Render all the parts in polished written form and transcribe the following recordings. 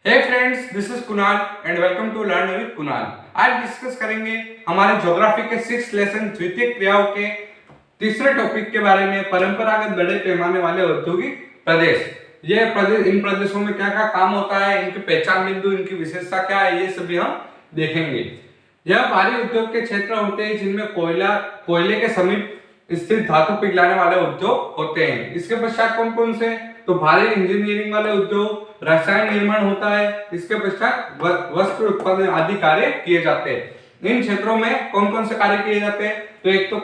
Hey friends, this is Kunal and welcome to learn with Kunal. आज discuss करेंगे हमारे geography के 6 लेसन द्वितीय क्रियाओं के तीसरे टॉपिक के बारे में, परंपरागत बड़े पैमाने वाले औद्योगिक प्रदेश। ये प्रदेश, इन प्रदेशों में क्या क्या काम होता है, इनके पहचान बिंदु, इनकी विशेषता क्या है, ये सभी हम देखेंगे। यह भारी उद्योग के क्षेत्र होते हैं जिनमें कोयले के समीप स्थित धातु पिघलाने वाले उद्योग होते हैं। इसके पश्चात कौन कौन से, तो भारी इंजीनियरिंग वाले उद्योग, रसायन निर्माण होता है, इसके पश्चात वस्त्र उत्पादन आदि कार्य किए जाते हैं। इन क्षेत्रों में कौन कौन से कार्य किए जाते हैं, तो एक तो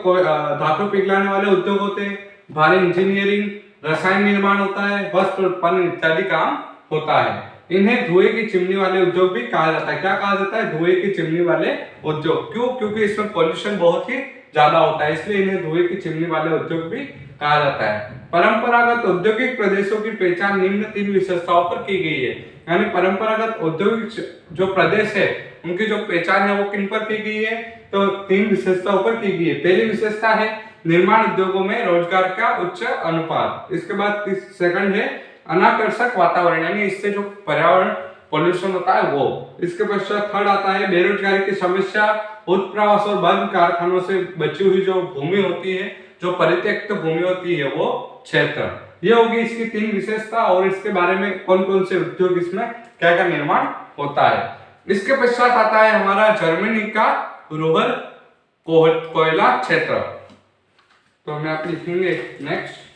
धातु पिघलाने वाले उद्योग होते हैं, भारी इंजीनियरिंग, रसायन निर्माण होता है, वस्त्र उत्पादन इत्यादि काम होता है। इन्हें धुएं की चिमनी वाले उद्योग भी कहा जाता है। क्या कहा जाता है? धुएं की चिमनी वाले उद्योग। क्यों? क्योंकि इसमें पॉल्यूशन बहुत ही ज्यादा होता है, इसलिए इन्हें धुएं की चिमनी वाले उद्योग भी कहा जाता है। परंपरागत औद्योगिक प्रदेशों की पहचान निम्न 3 विशेषताओं पर की गई है। यानी परंपरागत औद्योगिक जो प्रदेश है उनकी जो पहचान है वो किन पर की गई है, तो 3 विशेषताओं पर की गई है। पहली विशेषता है निर्माण उद्योगों में रोजगार का उच्च अनुपात। इसके बाद सेकंड है अनाकर्षक वातावरण, यानी इससे जो पर्यावरण पॉल्यूशन होता है वो। इसके पश्चात थर्ड आता है बेरोजगारी की समस्या, उत्प्रवास और बंद कारखानों से बची हुई जो भूमि होती है, जो परित्यक्त भूमि होती है, वो क्षेत्र। ये होगी इसकी 3 विशेषता और इसके बारे में कौन कौन से उद्योग, इसमें क्या क्या निर्माण होता है। इसके पश्चात आता है हमारा जर्मनी का रुहर कोयला क्षेत्र। तो हम यहाँ पे लिखेंगे नेक्स्ट।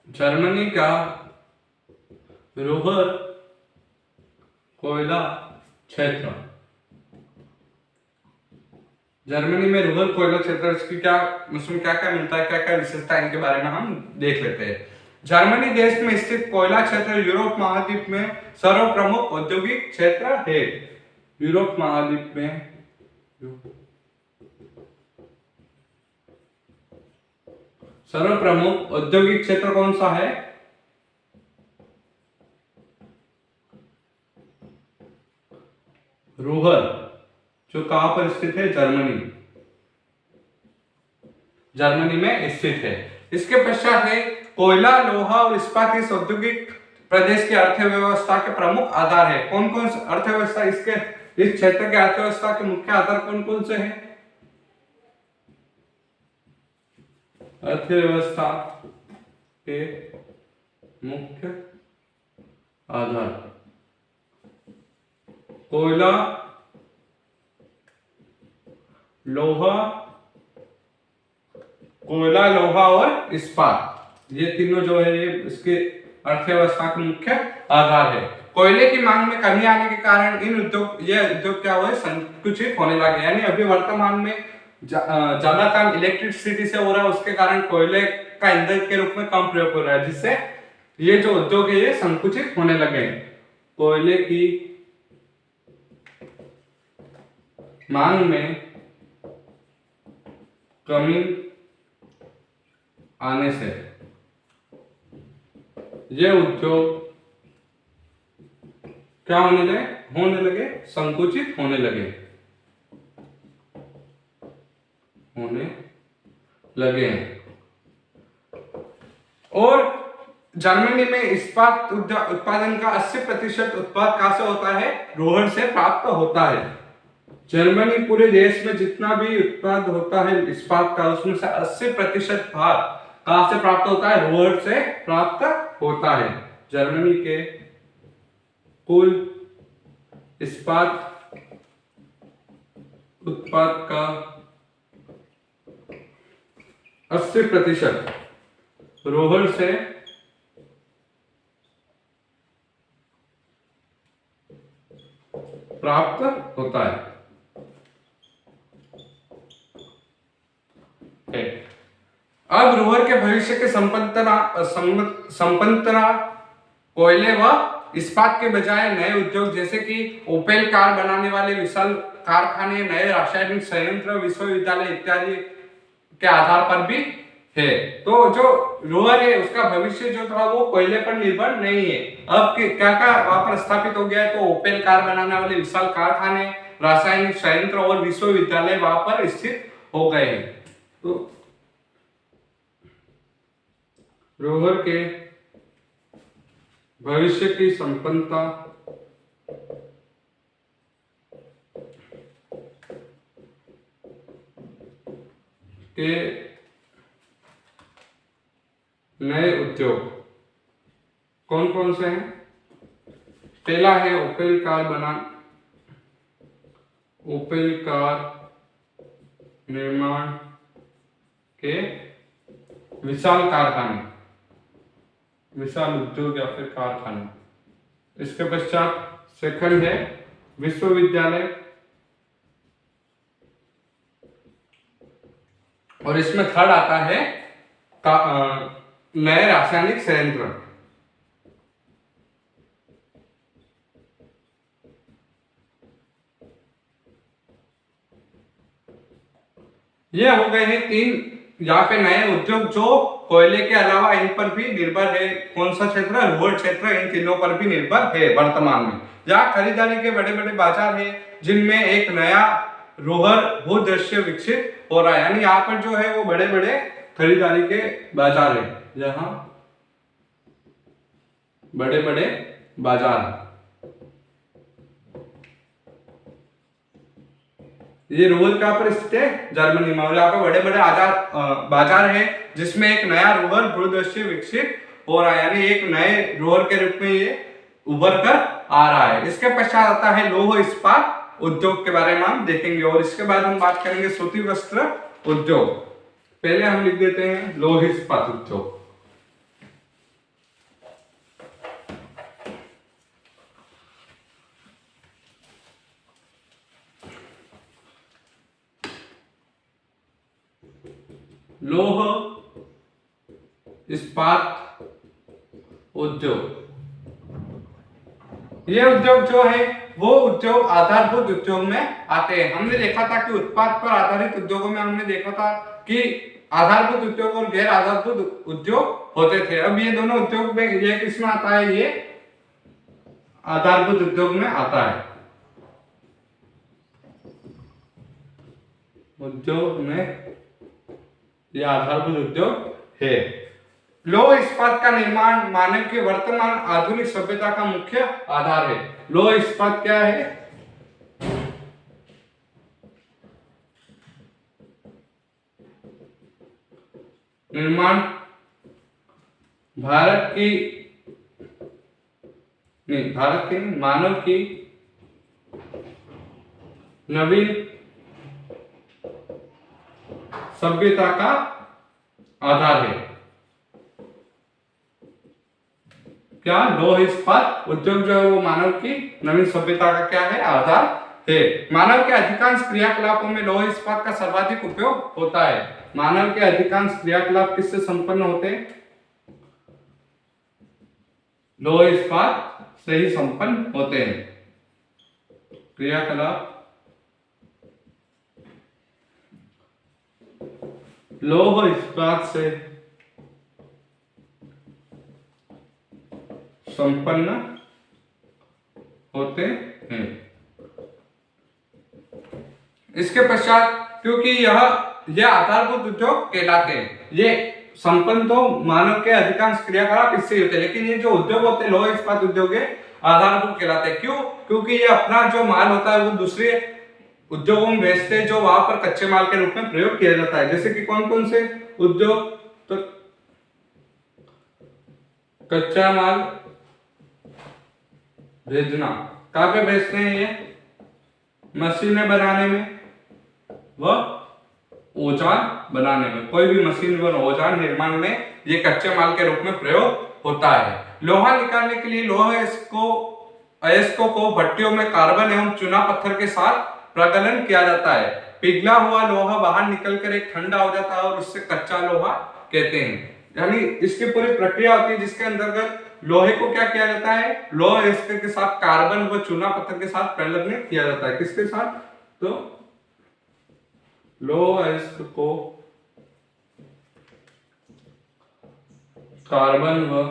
जर्मनी का रुहर कोयला क्षेत्र। जर्मनी में रुहर कोयला क्षेत्र, इसकी क्या, उसमें क्या क्या मिलता है, क्या क्या विशेषता है, इनके बारे में हम देख लेते हैं। जर्मनी देश में स्थित कोयला क्षेत्र यूरोप महाद्वीप में सर्वप्रमुख औद्योगिक क्षेत्र है। यूरोप महाद्वीप में सर्वप्रमुख औद्योगिक क्षेत्र कौन सा है? रुहर, जो कहां पर स्थित है? जर्मनी में स्थित है। इसके पश्चात है कोयला, लोहा और इस्पात इस औद्योगिक प्रदेश की अर्थव्यवस्था के प्रमुख आधार है। कौन कौन सी अर्थव्यवस्था, इस क्षेत्र के अर्थव्यवस्था के मुख्य आधार कौन कौन से हैं? अर्थव्यवस्था के मुख्य आधार कोयला, लोहा और इस्पात, ये तीनों जो है ये इसके अर्थव्यवस्था के मुख्य आधार है। कोयले की मांग में कमी आने के कारण ये उद्योग क्या हुए, संकुचित होने लगे। यानी अभी वर्तमान में ज्यादा काम इलेक्ट्रिसिटी से हो रहा है, उसके कारण कोयले का ईंधन के रूप में कम प्रयोग हो रहा है, जिससे ये जो उद्योग है ये संकुचित होने लगे। कोयले की मांग में कमी आने से ये उद्योग क्या होने लगे, संकुचित होने लगे हैं। और जर्मनी में इस्पात उत्पादन का 80% उत्पाद कहां से होता है? रुहर से प्राप्त होता है। जर्मनी पूरे देश में जितना भी उत्पाद होता है इस्पात का, उसमें से 80% भाग कहां से प्राप्त होता है? रुहर से प्राप्त होता है। जर्मनी के कुल इस्पात उत्पाद का 80% रुहर से प्राप्त होता है। अब रुहर के भविष्य के संपन्नता कोयले व इस्पात के बजाय नए उद्योग जैसे कि ओपेल कार बनाने वाले विशाल कारखाने, नए रासायनिक संयंत्र, विश्वविद्यालय इत्यादि के आधार पर भी है। तो जो रुहर है उसका भविष्य जो था वो कोयले पर निर्भर नहीं है। अब क्या क्या वहां पर स्थापित हो गया है, तो ओपेल कार बनाने वाले विशाल कारखाने, रासायनिक संयंत्र और विश्वविद्यालय वहां पर स्थित हो गए हैं। तो रोवर के भविष्य की संपन्नता के नए उद्योग कौन कौन से हैं? पहला है ओपेल कार निर्माण के विशाल कारखाने, विशाल उद्योग या फिर कारखाने। इसके पश्चात सेकंड है विश्वविद्यालय, और इसमें थर्ड आता है नए रासायनिक संयंत्र। ये हो गए हैं तीन यहाँ पे नए उद्योग जो कोयले के अलावा इन पर भी निर्भर है। कौन सा क्षेत्र? रोहर क्षेत्र इन तीनों पर भी निर्भर है वर्तमान में। जहाँ खरीदारी के बड़े बड़े बाजार है जिनमें एक नया रोहर भूदृश्य विकसित हो रहा है, यानी यहाँ पर जो है वो बड़े बड़े खरीदारी के बाजार है, जहाँ बड़े बड़े बाजार। ये रोहर कहाँ पर स्थित है? जर्मनी में। और यहाँ पे बड़े बड़े बाजार है जिसमें एक नया रोहर भूदृश्य विकसित हो रहा है, यानी एक नए रोहर के रूप में ये उभर कर आ रहा है। इसके पश्चात आता है लौह इस्पात उद्योग के बारे में हम देखेंगे, और इसके बाद हम बात करेंगे सूती वस्त्र उद्योग। पहले हम लिख देते हैं लौह इस्पात उद्योग। लौह इस्पात उद्योग, ये उद्योग जो है वो उद्योग आधारभूत उद्योग में आते हैं। हमने देखा था कि उत्पाद पर आधारित उद्योगों में हमने देखा था कि आधारभूत उद्योग और गैर आधारभूत उद्योग होते थे। अब ये दोनों उद्योग में ये किसमें आता है? ये आधारभूत उद्योग में आता है। उद्योग में यह आधारभूत उद्योग है। लौह इस्पात का निर्माण मानव के वर्तमान आधुनिक सभ्यता का मुख्य आधार है। लौह इस्पात क्या है? निर्माण मानव की नवीन सभ्यता का आधार है। क्या? लौह इस्पात उद्योग जो है वो मानव की नवीन सभ्यता का क्या है? आधार है। मानव के अधिकांश क्रियाकलापों में लौह इस्पात का सर्वाधिक उपयोग होता है। मानव के अधिकांश क्रियाकलाप किससे संपन्न होते हैं? लौह इस्पात से ही संपन्न होते हैं। क्रियाकलाप लौह इस्पात से संपन्न होते हैं। इसके पश्चात क्योंकि यह आधारभूत उद्योग कहलाते हैं, ये संपन्न तो मानव के अधिकांश क्रियाकलाप इससे होते हैं, लेकिन ये जो उद्योग होते हैं लौह इस्पात उद्योग है आधारभूत कहलाते हैं। क्यों? क्योंकि ये अपना जो माल होता है वो दूसरे उद्योगों में भेजते हैं जो वहां पर कच्चे माल के रूप में प्रयोग किया जाता है। जैसे कि कौन कौन से उद्योग? तो कच्चा माल भेजना कहां पे भेजते हैं? ये मशीनें बनाने में व औजार बनाने में। कोई भी मशीन व औजार निर्माण में ये कच्चे माल के रूप में प्रयोग होता है। लोहा निकालने के लिए लोहा अयस्कों को भट्टियों में कार्बन एवं चूना पत्थर के साथ प्रगलन किया जाता है। पिघला हुआ लोहा बाहर निकलकर एक ठंडा हो जाता है और उससे कच्चा लोहा कहते हैं। यानी इसकी पूरी प्रक्रिया होती है जिसके अंतर्गत लोहे को क्या किया जाता है? लोहा अयस्क के साथ कार्बन व चूना पत्थर के साथ प्रगलन किया जाता है। किसके साथ? तो लोहा अयस्क को कार्बन व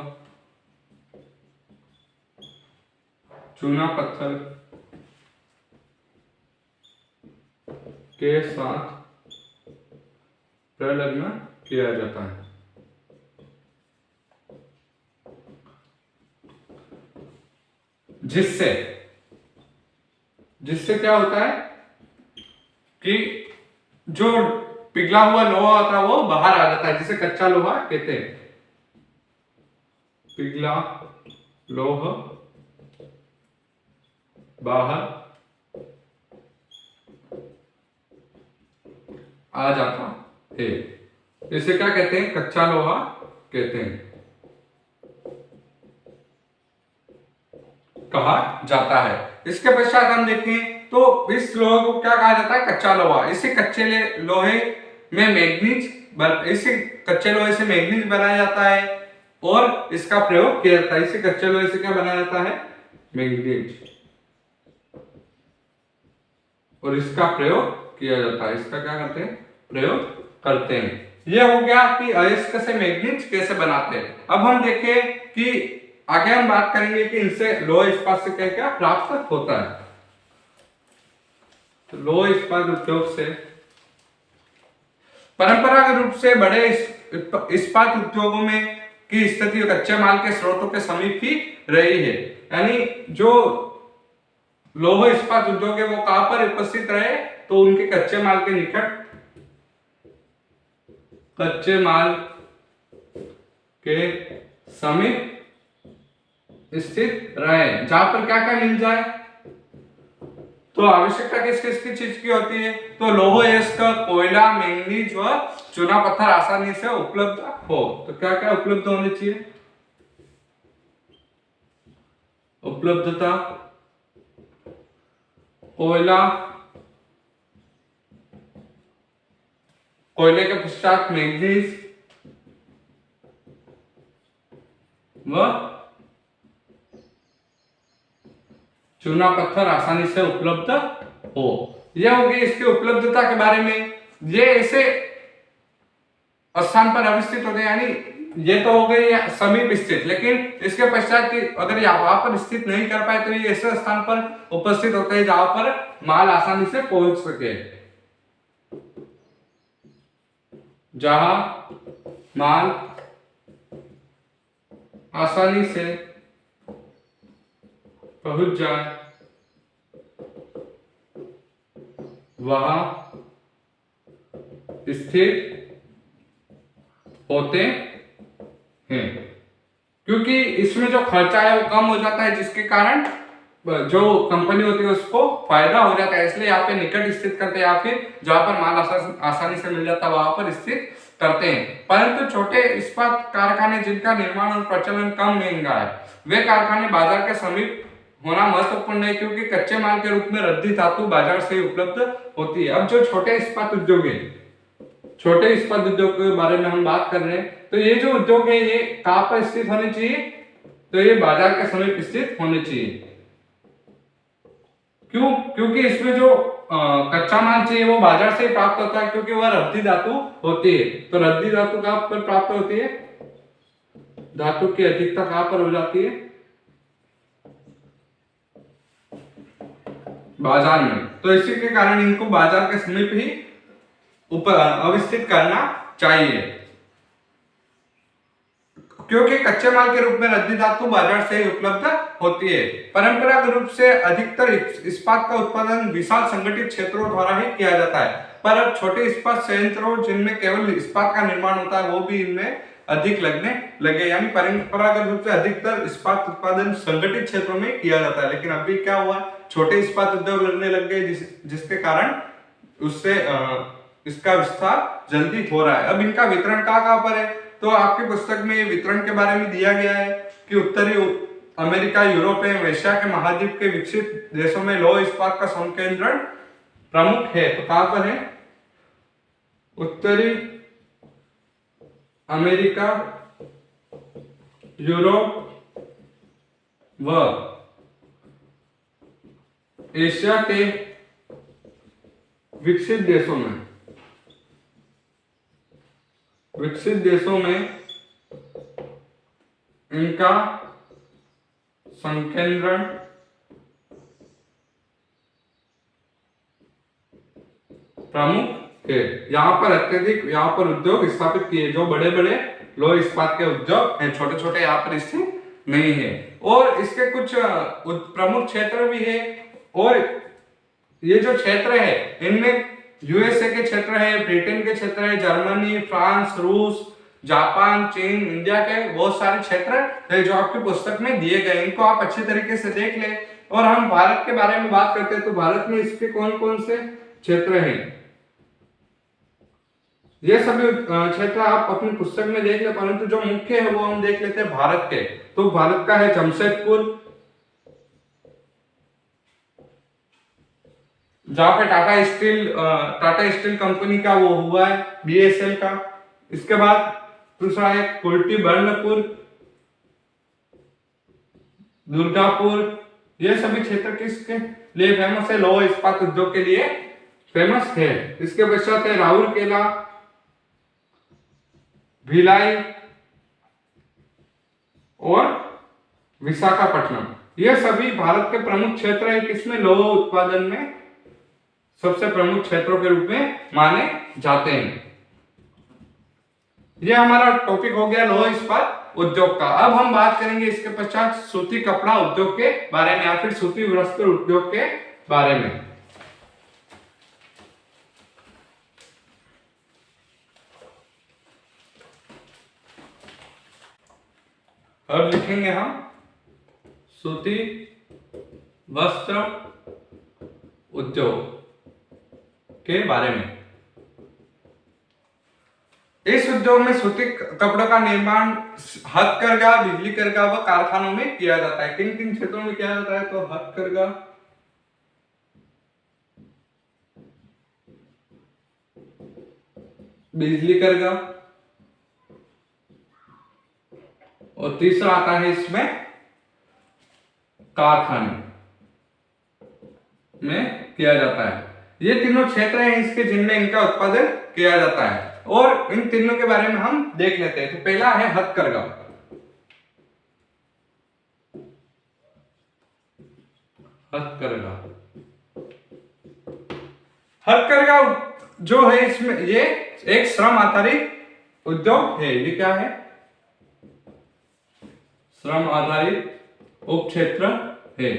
चूना पत्थर के साथ प्रलग्न किया जाता है। जिससे जिससे क्या होता है कि जो पिघला हुआ लोहा होता है वो बाहर आ जाता है, जिसे कच्चा लोहा कहते हैं। पिघला लोहा बाहर आ जाता है, इसे क्या कहते हैं? कच्चा लोहा कहते हैं, कहा जाता है। इसके पश्चात हम देखें तो इस लोहे को क्या कहा जाता है? कच्चा लोहा। इसे कच्चे लोहे में मैग्नीज इसे कच्चे लोहे से मैग्नीज बनाया जाता है और इसका प्रयोग किया जाता है। इसे कच्चे लोहे से क्या बनाया जाता है? मैग्नीज, और इसका प्रयोग किया जाता है। इसका क्या करते हैं? प्रयोग करते हैं। यह हो गया कि अयस्क से मैग्नीज कैसे बनाते हैं। अब हम देखें कि आगे हम बात करेंगे कि इनसे लौह इस्पात से क्या क्या प्राप्त होता है। तो लौह इस्पात उद्योग से परंपरागत रूप से बड़े इस्पात उद्योगों में की स्थिति कच्चे माल के स्रोतों के समीप ही रही है। यानी जो लौह इस्पात उद्योग है वो कहां पर उपस्थित रहे? तो उनके कच्चे माल के निकट, कच्चे माल के समीप स्थित रहे, जहां पर क्या क्या मिल जाए। तो आवश्यकता किस किस की चीज की होती है? तो लौह अयस्क, कोयला, मैंगनीज व चूना पत्थर आसानी से उपलब्ध हो। तो क्या क्या उपलब्ध होने चाहिए? उपलब्धता कोयला, कोयले के पश्चात मैंगनीज व चूना पत्थर आसानी से उपलब्ध हो। यह होगी इसकी उपलब्धता के बारे में। ये ऐसे स्थान पर अवस्थित होते हैं, यानी ये तो हो गई समीप स्थित, लेकिन इसके पश्चात अगर वहां पर स्थित नहीं कर पाए तो ये ऐसे स्थान पर उपस्थित होते हैं जहां पर माल आसानी से पहुंच सके, जहां माल आसानी से पहुंच जाए वहां स्थित होते हैं। क्योंकि इसमें जो खर्चा है वो कम हो जाता है, जिसके कारण जो कंपनी होती है उसको फायदा हो जाता है। इसलिए यहाँ पे निकट स्थित करते हैं, या फिर जहां पर माल आसानी से मिल जाता है वहां पर स्थित करते हैं। परंतु छोटे इस्पात कारखाने जिनका निर्माण और प्रचलन कम महंगा है, वे कारखाने बाजार के समीप होना महत्वपूर्ण है, क्योंकि कच्चे माल के रूप में रद्दी धातु बाजार से उपलब्ध होती है। अब जो छोटे इस्पात उद्योग है, छोटे इस्पात उद्योग के बारे में हम बात कर रहे हैं, तो ये जो उद्योग है ये कहां पर स्थित होने चाहिए? तो ये बाजार के समीप स्थित होने चाहिए। क्यों? क्योंकि इसमें जो कच्चा माल चाहिए वो बाजार से प्राप्त होता है, क्योंकि वह रद्दी धातु होती है। तो रद्दी धातु कहां पर प्राप्त होती है? धातु की अधिकता कहां पर हो जाती है? बाजार में। तो इसी के कारण इनको बाजार के समीप ही अवस्थित करना चाहिए, क्योंकि कच्चे माल के रूप में रद्दी धातु बाजार से ही उपलब्ध होती है। परंपरागत रूप से अधिकतर इस्पात का उत्पादन विशाल संगठित क्षेत्रों द्वारा ही किया जाता है, पर अब छोटे इस्पात संयंत्रों जिनमें केवल इस्पात का निर्माण होता है वो भी इनमें अधिक लगने लगे। यानी परंपरागत रूप से अधिकतर इस्पात उत्पादन संगठित क्षेत्रों में किया जाता है, लेकिन अभी क्या हुआ? छोटे इस्पात उद्योग लगने लग गए, जिसके कारण उससे इसका विस्तार जल्दी हो रहा है। अब इनका वितरण कहां पर है? तो आपकी पुस्तक में वितरण के बारे में दिया गया है कि उत्तरी अमेरिका, यूरोप एवं एशिया के महाद्वीप के विकसित देशों में लौह इस्पात का संकेंद्रण प्रमुख है। तो कहां पर है? उत्तरी अमेरिका, यूरोप व एशिया के विकसित देशों में इनका संकेंद्रण प्रमुख है। यहाँ पर अत्यधिक यहाँ पर उद्योग स्थापित किए, जो बड़े बड़े लोह इस्पात के उद्योग हैं, छोटे छोटे यहाँ पर स्थित नहीं है। और इसके कुछ प्रमुख क्षेत्र भी है, और ये जो क्षेत्र है इनमें यूएसए के क्षेत्र है, ब्रिटेन के क्षेत्र है, जर्मनी, फ्रांस, रूस, जापान, चीन, इंडिया के बहुत सारे क्षेत्र है जो आपकी पुस्तक में दिए गए। इनको आप अच्छे तरीके से देख लें। और हम भारत के बारे में बात करते हैं तो भारत में इसके कौन कौन से क्षेत्र हैं, ये सभी क्षेत्र आप अपनी पुस्तक में देख ले, परंतु जो मुख्य है वो हम देख लेते हैं भारत के। तो भारत का है जमशेदपुर, जहां पे टाटा स्टील कंपनी का वो हुआ है, बीएसएल का। इसके बाद दूसरा है कुल्टी बर्नपुर, दुर्गापुर। ये सभी क्षेत्र किसके लिए फेमस है? लौह इस्पात उद्योग के लिए फेमस है। इसके पश्चात है राउरकेला, भिलाई और विशाखापट्टनम। ये सभी भारत के प्रमुख क्षेत्र है किसमें? लौह उत्पादन में सबसे प्रमुख क्षेत्रों के रूप में माने जाते हैं। ये हमारा टॉपिक हो गया लौह इस्पात उद्योग का। अब हम बात करेंगे इसके पश्चात सूती कपड़ा उद्योग के बारे में, या फिर सूती वस्त्र उद्योग के बारे में। अब लिखेंगे हम सूती वस्त्र उद्योग के बारे में। इस उद्योग में सूती कपड़ों का निर्माण हथकरघा, बिजली करघा व कारखानों में किया जाता है। किन किन क्षेत्रों में किया जाता है? तो हथकरघा, बिजली करघा, और तीसरा आता है इसमें कारखाने में किया जाता है। ये तीनों क्षेत्र हैं इसके जिनमें इनका उत्पादन किया जाता है, और इन तीनों के बारे में हम देख लेते हैं। तो पहला है हथकरघा। हथकरघा हथकरघा जो है इसमें ये एक श्रम आधारित उद्योग है। ये क्या है? श्रम आधारित उपक्षेत्र है।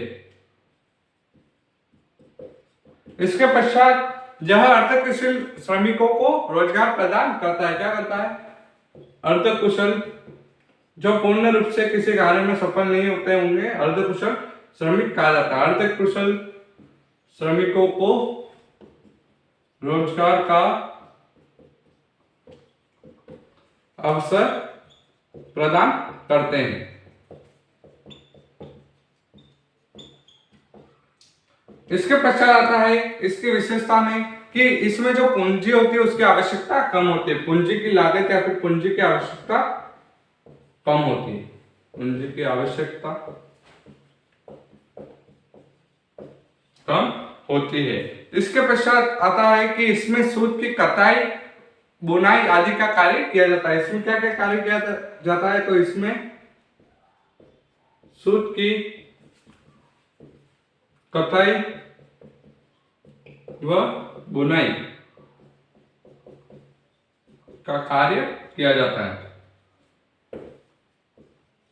इसके पश्चात यह अर्धकुशल श्रमिकों को रोजगार प्रदान करता है। क्या करता है? अर्धकुशल, जो पूर्ण रूप से किसी कार्य में सफल नहीं होते होंगे, अर्धकुशल श्रमिक कहा जाता है। अर्धकुशल श्रमिकों को रोजगार का अवसर प्रदान करते हैं। इसके पश्चात आता है इसकी विशेषता में कि इसमें जो पूंजी होती है उसकी आवश्यकता कम होती है। पूंजी की लागत या फिर पूंजी की आवश्यकता कम होती है। पूंजी की आवश्यकता कम होती है। इसके पश्चात आता है कि इसमें सूत की कताई, बुनाई आदि का कार्य किया जाता है। इसमें क्या क्या कार्य किया जाता है? तो इसमें सूत की कताई व बुनाई का कार्य किया जाता है।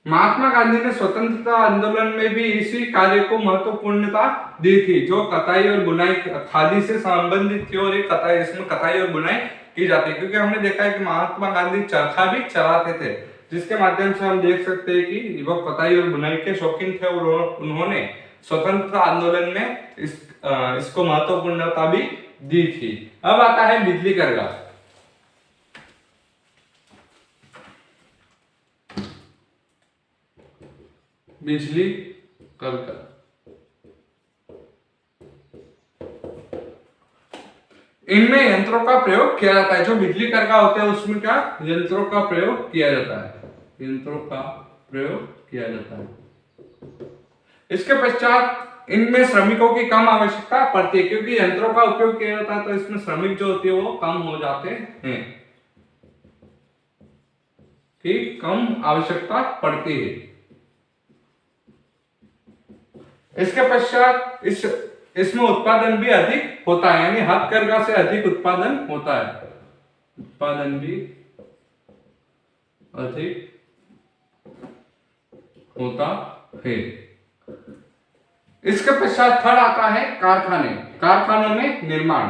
महात्मा गांधी ने स्वतंत्रता आंदोलन में भी इसी कार्य को महत्वपूर्णता दी थी, जो कताई और बुनाई खादी से संबंधित थी, और एक कताई, इसमें कताई और बुनाई की जाती है। क्योंकि हमने देखा है कि महात्मा गांधी चरखा भी चलाते थे, जिसके माध्यम से हम देख सकते हैं कि वह कताई और बुनाई के शौकीन थे, और उन्होंने स्वतंत्रता आंदोलन में इसको महत्वपूर्णता भी दी थी। अब आता है बिजली करघा। बिजली करघा इनमें यंत्रों का प्रयोग किया जाता है। जो बिजली करघा होते हैं उसमें क्या यंत्रों का प्रयोग किया जाता है। यंत्रों का प्रयोग किया जाता है। इसके पश्चात इनमें श्रमिकों की कम आवश्यकता पड़ती है, क्योंकि यंत्रों का उपयोग किया जाता है तो इसमें श्रमिक जो होते हैं वो कम हो जाते हैं, कि कम आवश्यकता पड़ती है। इसके पश्चात इस इसमें उत्पादन भी अधिक होता है, यानी हथकरघा से अधिक उत्पादन होता है, उत्पादन भी अधिक होता है। इसके पश्चात थर्ड आता है कारखाने, कारखानों में निर्माण,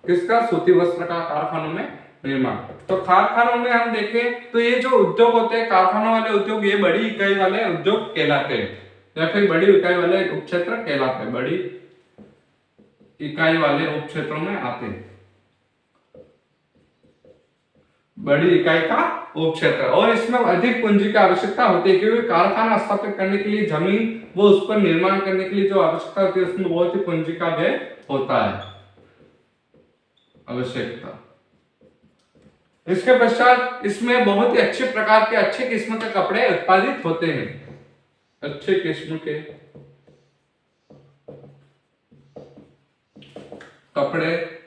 किसका, सूती वस्त्र का कारखानों में निर्माण। तो कारखानों में हम देखें तो ये जो उद्योग होते हैं, कारखानों वाले उद्योग, ये बड़ी इकाई वाले उद्योग कहलाते हैं, या फिर बड़ी इकाई वाले उपक्षेत्र कहलाते हैं, बड़ी इकाई वाले उपक्षेत्रों में आते हैं, बड़ी इकाई का उपक्षेत्र। और इसमें अधिक पूंजी की आवश्यकता होती है, क्योंकि कारखाना स्थापित करने के लिए जमीन, वो उस पर निर्माण करने के लिए जो आवश्यकता होती है, उसमें बहुत ही पूंजी का व्यय होता है, आवश्यकता। इसके पश्चात इसमें बहुत ही अच्छे प्रकार के, अच्छे किस्म के कपड़े उत्पादित होते हैं, अच्छे किस्म के कपड़े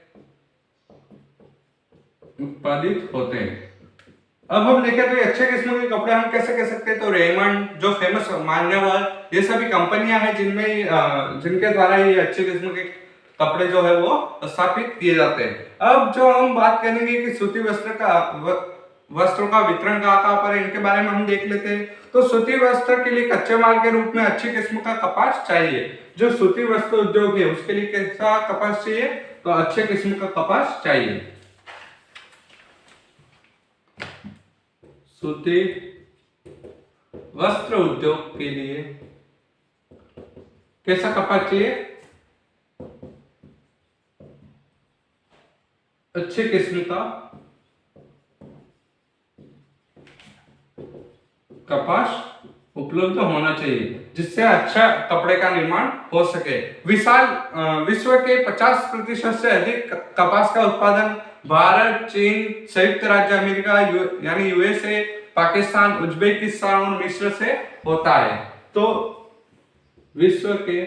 उत्पादित होते हैं। अब हम देखें तो अच्छे किस्म के कपड़े हम कैसे कह सकते हैं, तो रेमंड, जो फेमस मान्यवर, ये सभी कंपनियां हैं जिनमें जिनके द्वारा ये अच्छे किस्म के कपड़े जो है वो स्थापित किए जाते हैं। अब जो हम बात करेंगे कि सूती वस्त्रों का वितरण कहाँ पर है, इनके बारे में हम देख लेते हैं। तो सूती वस्त्र के लिए कच्चे माल के रूप में अच्छी किस्म का कपास चाहिए। जो सूती वस्त्र उद्योग है उसके लिए कैसा कपास चाहिए, तो अच्छे किस्म का कपास चाहिए। सूती वस्त्र उद्योग के लिए कैसा कपास चाहिए, अच्छे किस्म का कपास उपलब्ध होना चाहिए, जिससे अच्छा कपड़े का निर्माण हो सके। विश्व के 50% से अधिक कपास का उत्पादन भारत, चीन, संयुक्त राज्य अमेरिका यानी यूएसए, पाकिस्तान, उज्बेकिस्तान और मिस्र से होता है। तो विश्व के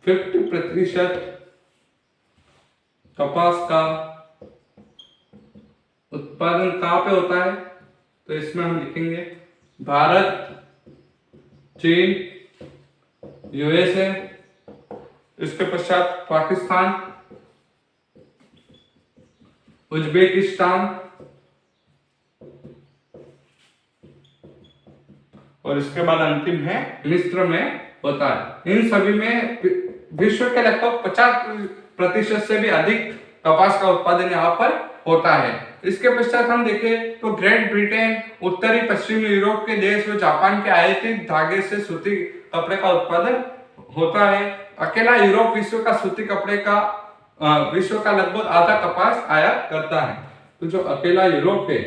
50% कपास का उत्पादन कहां पे होता है, तो इसमें हम लिखेंगे भारत, चीन, यूएसए, इसके पश्चात पाकिस्तान, उज्बेकिस्तान और इसके बाद अंतिम है मिस्र में होता है। इन सभी में विश्व के लगभग 50% से भी अधिक कपास का उत्पादन यहाँ पर होता है। इसके पश्चात हम देखें तो ग्रेट ब्रिटेन, उत्तरी पश्चिमी यूरोप के देश व जापान के आयातित धागे से सूती कपड़े का उत्पादन होता है। अकेला यूरोप विश्व का सूती कपड़े का विश्व का लगभग आधा कपास आयात करता है। तो जो अकेला यूरोप है,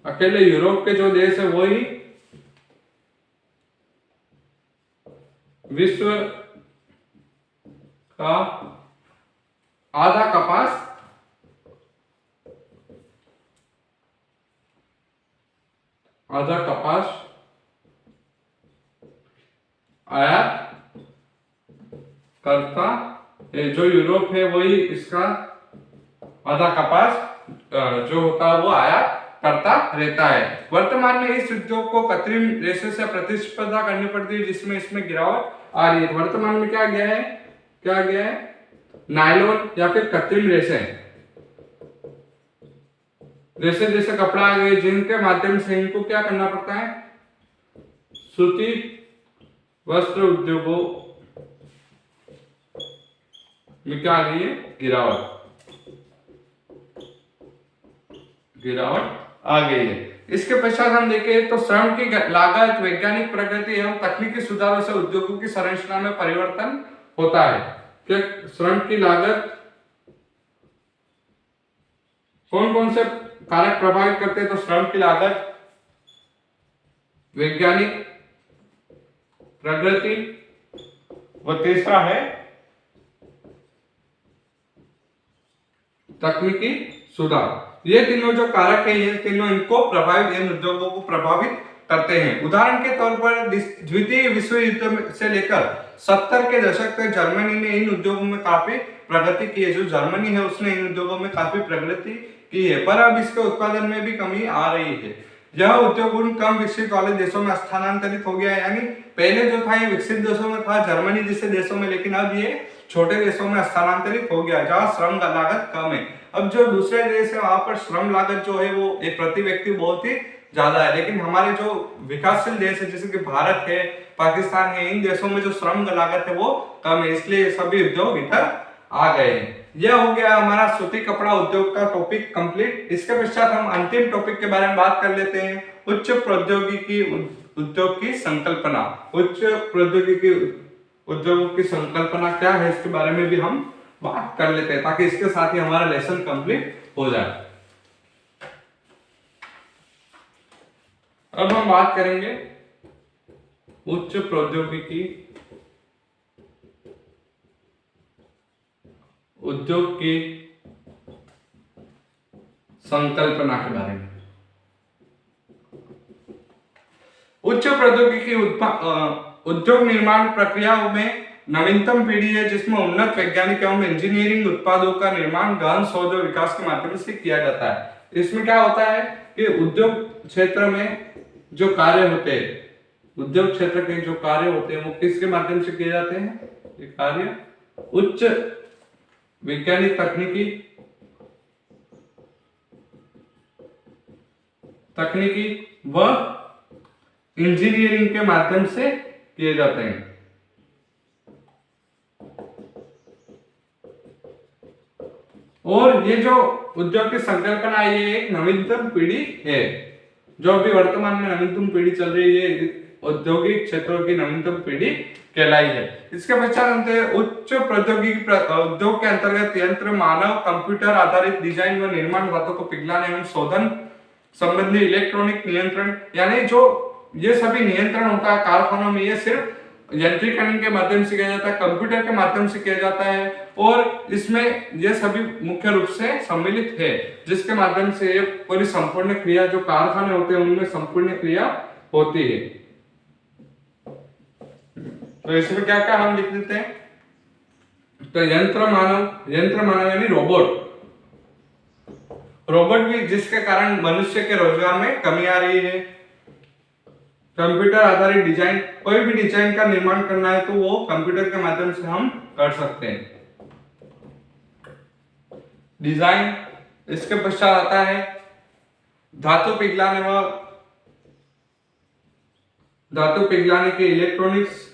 अकेले यूरोप के जो देश है वो ही विश्व का आधा कपास आयात करता है। जो यूरोप है वही इसका आधा कपास जो होता है वो आयात करता रहता है। वर्तमान में इस उद्योग को कृत्रिम रेशे से प्रतिस्पर्धा करनी पड़ती है, जिसमें इसमें गिरावट आ रही है। वर्तमान में क्या गया है, नायलॉन या फिर कृत्रिम रेशे जैसे कपड़ा आ गए, जिनके माध्यम से इनको क्या करना पड़ता है, सूती वस्त्र उद्योगों में क्या आ गई है, गिरावट आ गई है। इसके पश्चात हम देखें तो श्रम की लागत, वैज्ञानिक प्रगति एवं तकनीकी सुधारों से उद्योगों की संरचना में परिवर्तन होता है। क्या श्रम की लागत, कौन कौन से कारक प्रभावित करते हैं, तो श्रम की लागत, वैज्ञानिक प्रगति व तीसरा है तकनीकी सुधार। ये तीनों जो कारक है, ये तीनों इन उद्योगों को प्रभावित करते हैं। उदाहरण के तौर पर द्वितीय विश्व युद्ध से लेकर 70 के दशक तक जर्मनी ने इन उद्योगों में काफी प्रगति की है। जो जर्मनी है उसने इन उद्योगों में काफी प्रगति की है, पर अब इसके उत्पादन में भी कमी आ रही है। यह उद्योग उन कम विकसित वाले देशों में स्थानांतरित हो गया है, यानी पहले जो था ये विकसित देशों में था, जर्मनी जैसे देशों में, लेकिन अब ये छोटे देशों में स्थानांतरित हो गया जहाँ श्रम लागत कम है। अब जो दूसरे देश है वहां पर श्रम लागत जो है वो एक प्रति व्यक्ति बहुत ही ज्यादा है, लेकिन हमारे जो विकासशील देश है जैसे कि भारत है, पाकिस्तान है, इन देशों में जो श्रम लागत है वो कम है, इसलिए सभी उद्योग इधर आ गए हैं। यह हो गया हमारा सूती कपड़ा उद्योग का टॉपिक कंप्लीट। इसके पश्चात हम अंतिम टॉपिक के बारे में बात कर लेते हैं, उच्च प्रौद्योगिकी उद्योग की संकल्पना। उच्च प्रौद्योगिकी उद्योग की संकल्पना क्या है इसके बारे में भी हम बात कर लेते हैं, ताकि इसके साथ ही हमारा लेसन कंप्लीट हो जाए। अब हम बात करेंगे उच्च प्रौद्योगिकी उद्योग की संकल्पना के बारे में। उच्च प्रौद्योगिकी उद्योग निर्माण प्रक्रियाओं में नवीनतम पीढ़ी है जिसमें उन्नत वैज्ञानिक एवं इंजीनियरिंग उत्पादों का निर्माण गहन शोध और विकास के माध्यम से किया जाता है। इसमें क्या होता है कि उद्योग क्षेत्र में जो कार्य होते हैं, उद्योग क्षेत्र के जो कार्य होते हैं वो किसके माध्यम से किए जाते हैं? ये कार्य उच्च वैज्ञानिक तकनीकी व इंजीनियरिंग के माध्यम से किए जाते हैं। और ये जो उद्योग की संकल्पना है ये एक नवीनतम पीढ़ी है, जो अभी वर्तमान में नवीनतम पीढ़ी चल रही है, औद्योगिक क्षेत्रों की नवीनतम पीढ़ी कहलाई है। इसके पश्चात हम उच्च प्रौद्योगिकी उद्योग के अंतर्गत यंत्र, मानव, कंप्यूटर आधारित डिजाइन व निर्माण बातों को पिघलाने एवं शोधन संबंधी इलेक्ट्रॉनिक नियंत्रण, यानी जो ये सभी नियंत्रण होता है कारखानों में, ये सिर्फ यंत्रीकरण के माध्यम से किया जाता है, कंप्यूटर के माध्यम से किया जाता है, और इसमें ये सभी मुख्य रूप से सम्मिलित है, जिसके माध्यम से ये पूरी संपूर्ण क्रिया जो कारखाने होते हैं उनमें संपूर्ण क्रिया होती है। तो इसमें क्या क्या हम लिख देते हैं? तो यंत्र मानव यानी रोबोट भी, जिसके कारण मनुष्य के रोजगार में कमी आ रही है। कंप्यूटर आधारित डिजाइन, कोई भी डिजाइन का निर्माण करना है तो वो कंप्यूटर के माध्यम से हम कर सकते हैं डिजाइन। इसके पश्चात आता है धातु पिघलाने के इलेक्ट्रॉनिक्स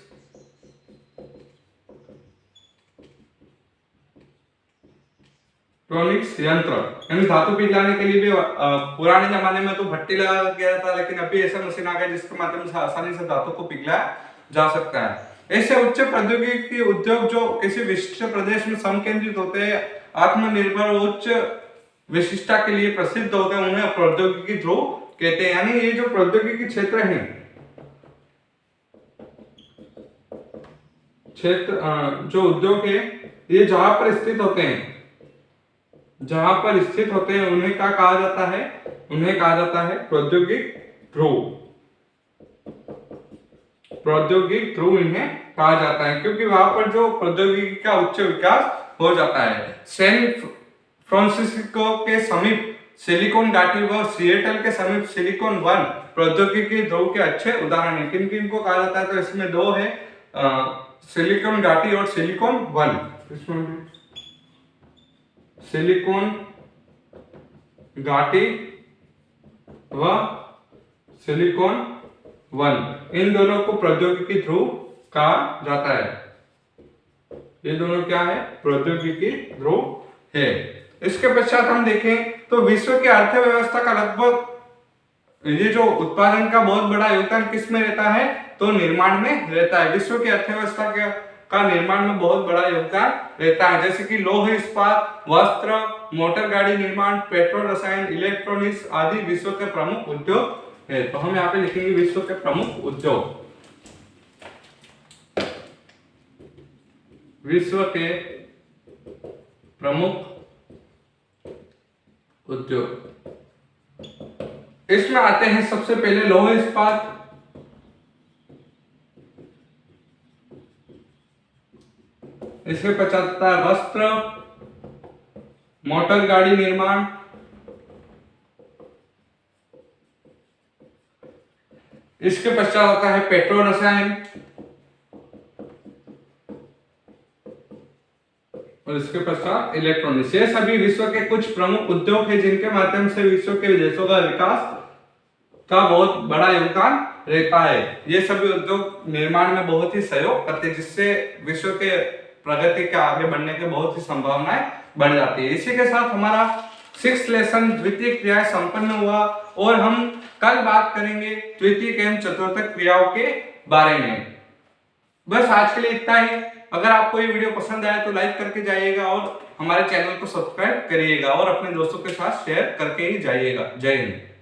यंत्र, यानी धातु पिघलाने के लिए भी पुराने जमाने में तो भट्टी लगा गया था, लेकिन अभी ऐसा मशीन आ गया जिसके माध्यम से आसानी से धातु को पिघलाया जा सकता है। ऐसे उच्च प्रौद्योगिकी उद्योग जो किसी विशिष्ट प्रदेश में संकेंद्रित होते हैं, आत्मनिर्भर उच्च विशिष्टता के लिए प्रसिद्ध होते हैं, उन्हें प्रौद्योगिकी ध्रुव कहते हैं। यानी ये जो प्रौद्योगिकी क्षेत्र है, जो उद्योग है, ये जहां पर स्थित होते हैं उन्हें क्या कहा जाता है? उन्हें कहा जाता है प्रौद्योगिक ध्रुव इन्हें कहा जाता है, क्योंकि वहां पर जो प्रौद्योगिकी का उच्च विकास हो जाता है। सैन फ्रांसिस्को के समीप सिलिकॉन घाटी व सिएटल के समीप सिलिकॉन वन प्रौद्योगिकी ध्रुव के अच्छे उदाहरण है। किन किन को कहा जाता है? तो इसमें दो है, सिलिकॉन घाटी और सिलिकॉन वन। सिलिकॉन घाटी व सिलिकॉन वन, इन दोनों को प्रौद्योगिकी ध्रुव कहा जाता है। ये दोनों क्या है? प्रौद्योगिकी ध्रुव है। इसके पश्चात हम देखें तो विश्व की अर्थव्यवस्था का लगभग ये जो उत्पादन का बहुत बड़ा योगदान किस में रहता है? तो निर्माण में रहता है। विश्व की अर्थव्यवस्था का निर्माण में बहुत बड़ा योगदान रहता है, जैसे कि लौह इस्पात, वस्त्र, मोटर गाड़ी निर्माण, पेट्रोल रसायन, इलेक्ट्रॉनिक्स आदि विश्व के प्रमुख उद्योग है। तो हम यहाँ पे लिखेंगे विश्व के प्रमुख उद्योग। विश्व के प्रमुख उद्योग, इसमें आते हैं सबसे पहले लौह इस्पात, इसके पश्चात आता है वस्त्र, मोटर गाड़ी निर्माण, इसके पश्चात होता है पेट्रो रसायन, और इसके पश्चात इलेक्ट्रॉनिक्स। ये सभी विश्व के कुछ प्रमुख उद्योग है जिनके माध्यम से विश्व के देशों का विकास का बहुत बड़ा योगदान रहता है। ये सभी उद्योग निर्माण में बहुत ही सहयोग करते हैं, जिससे विश्व के प्रगति के आगे बढ़ने के बहुत ही संभावनाएं बढ़ जाती है। इसी के साथ हमारा 6th लेसन द्वितीय क्रियाएं संपन्न हुआ, और हम कल बात करेंगे तृतीयक एवं चतुर्थक क्रियाओं के बारे में। बस आज के लिए इतना ही। अगर आपको ये वीडियो पसंद आया तो लाइक करके जाइएगा, और हमारे चैनल को सब्सक्राइब करिएगा, और अपने दोस्तों के साथ शेयर करके ही जाइएगा। जय हिंद।